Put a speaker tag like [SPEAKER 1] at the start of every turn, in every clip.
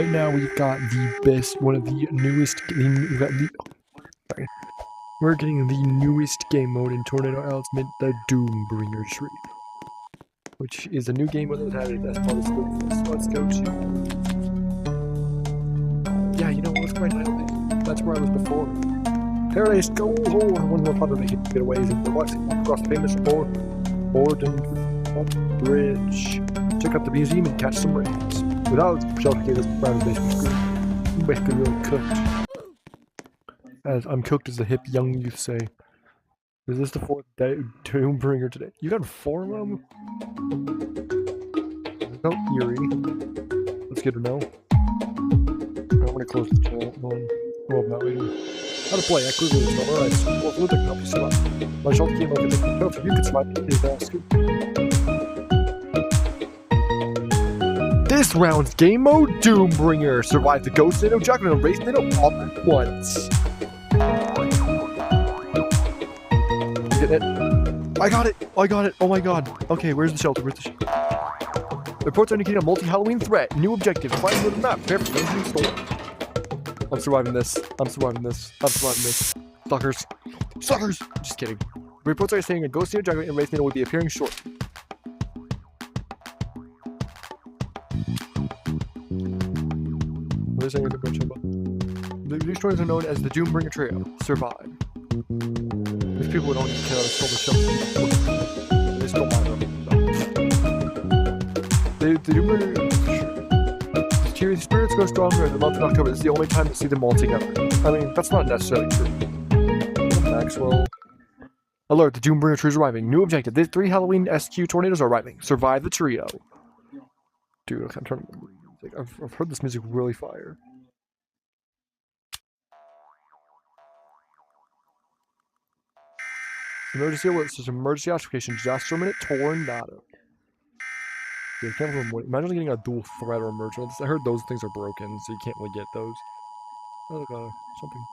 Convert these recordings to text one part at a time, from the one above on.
[SPEAKER 1] right now we've got the best, one of the newest, sorry. We're getting the newest game mode in Tornado Ultimate, the Doombringer tree. Which is a new game mode that was added as part of the list. So let's go to... Yeah, you know what, let's go right now. That's where I was before. Paradise, go! One more popular getaways in the West, across the famous Borden Bridge. Check out the museum and catch some rays. Without shelter, Brown's basement school. You basically really cooked. As I'm cooked, as the hip young youth say. Is this the fourth Doombringer today? You got 4 of them? No eerie. That's good to know. I'm gonna close the channel. Go up that way. How to play? I clearly don't know. Alright, so well, look at me. My shelter came over there. No, if you could slide me, basket. This round's game mode Doombringer. Survive the ghost NATO, juggling and race NATO all at once. Get it? I got it! I got it! Oh my god. Okay, where's the shelter? Where's the shelter? Reports indicating a multi-Halloween threat. New objective. Find the map. Prepare for the engine storm. I'm surviving this. I'm surviving this. I'm surviving this. Suckers. Suckers! Just kidding. Reports are saying a ghost NATO, juggling and race NATO will be appearing shortly. These stories are known as the Doombringer Trio. Survive. These people don't even care how to stole the shelter. They stole my room. The Doombringer... The spirits go stronger in the month of October. This is the only time to see them all together. I mean, that's not necessarily true. Maxwell... Alert, the Doombringer Trio is arriving. New objective. These 3 Halloween SQ tornadoes are arriving. Survive the trio. Dude, I'm trying to... I've heard this music really fire. Emergency alert, this is emergency notification, disaster minute, tornado. Dude, I can't remember what, imagine getting a dual threat or emergency. I heard those things are broken, so you can't really get those. Oh, look, something.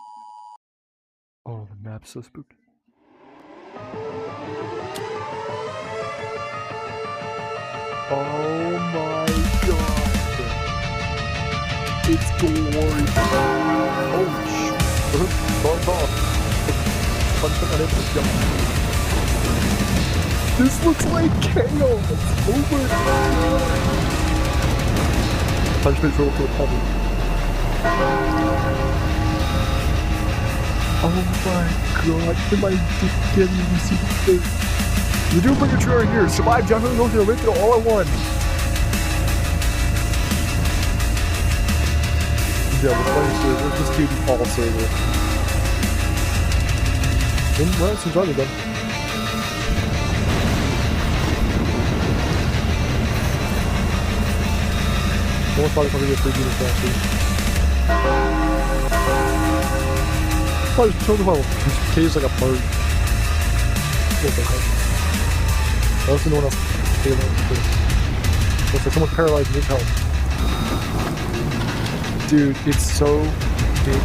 [SPEAKER 1] Oh, the map's so spooky. Oh my god. It's glory. Holy shit. Start off. This looks like chaos! Oh my god! Punch me through the puppy. Oh my god, am I getting to see the thing? The Doombringer Trio are here! Survive, juggling, go through the rip all at once! Yeah, we're playing server. Let's just do all server. Well, it's enjoyable then. Almost thought it probably get 3 units faster. Oh, just show the level. This cave's like a bird. What the heck? I don't see no one else. Looks like someone's paralyzed and needs help. Dude, it's so big.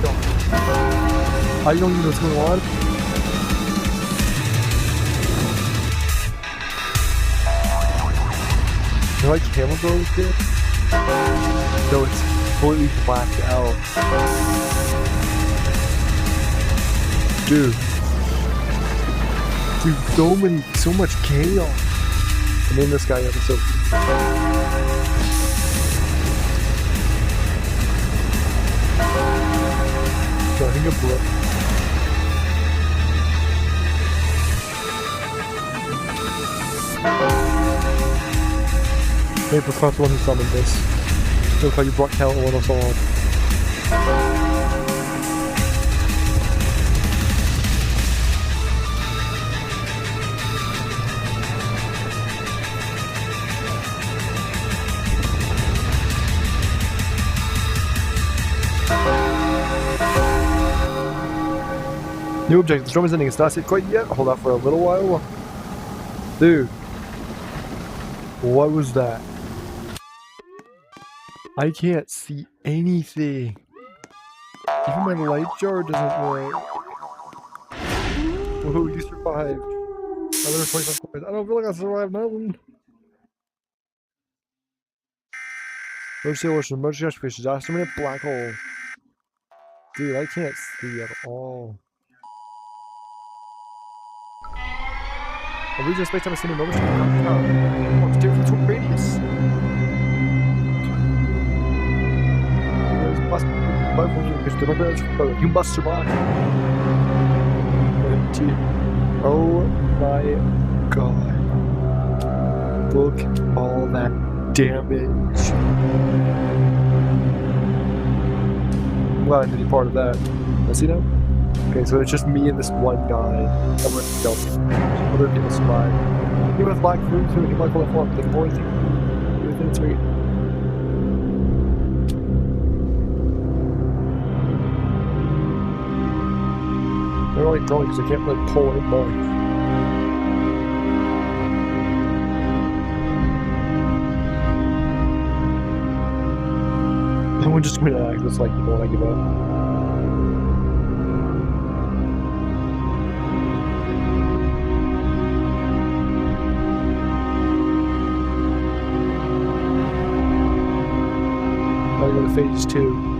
[SPEAKER 1] I don't even know what's going on. You know, like camel goes good? No, it's completely blacked out. Dude, so much chaos. I named this guy episode. Starting a brook. Hey, Prefer's the one who summoned this. Look how you brought Count on us all. New objective. The storm is ending. It's not safe quite yet. Hold out for a little while. Dude. What was that? I can't see anything. Even my light jar doesn't work. Woohoo, you survived. Another 25 coins. I don't feel like I survived nothing. Emergency ocean, emergency fish, disaster minute, black hole. Dude, I can't see at all. A region of space-time is seen in enormous what's different from radius? You must survive. Oh my god. Look at all that damage. I'm glad I did part of that. Let's see now? Okay, so it's just me and this one guy. Someone else. Other people survive. Even with black food too, you might call it form. The boring thing. Everything it's right. They're only growing because I can't really pull it more. Someone just went out. Looks like people when I give up. I'll go to phase 2.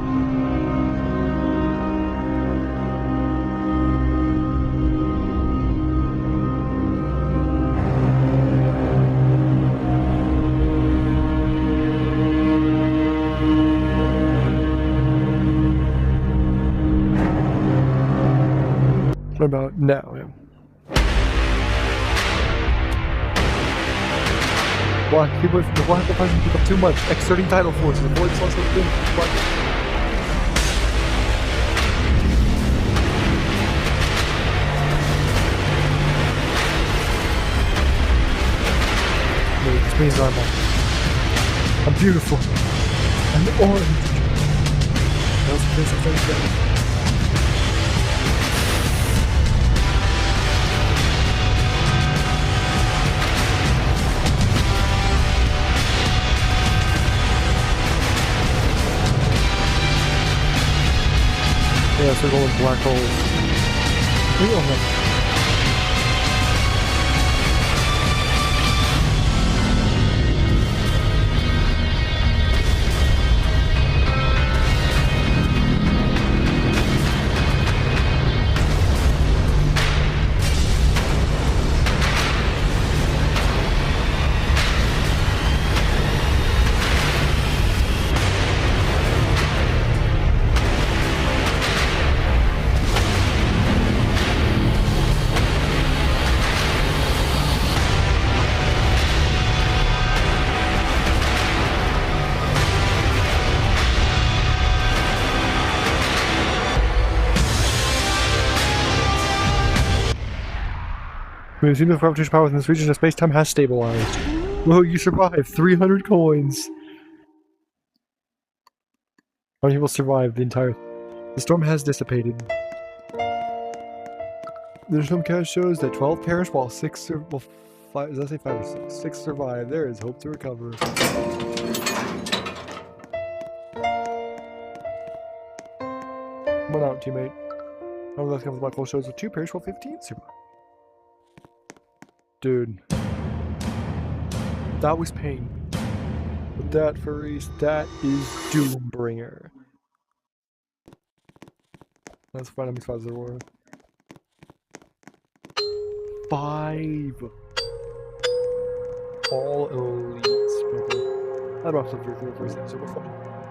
[SPEAKER 1] What about now? Yeah. Why? People from the Black Hole hasn't picked up too much. Exerting tidal force. The void source of things. This means I'm beautiful. I'm orange. That was the place I think. Yeah, so going with black holes. We don't know. We assume the gravitational power within this region of space-time has stabilized. Whoa, you survived! 300 coins! How many people survived the entire... The storm has dissipated. There's some count shows that 12 perished while 6 survived. Well, 5, does that say 5 or 6? 6 survived. There is hope to recover. Come on out, teammate. How those comes black hole shows with 2 perished while 15 survived. Dude. That was pain. But that, furries, that is Doombringer. Let's find how many spots there were. 5! All elites, people. That wraps up your 3 super fun.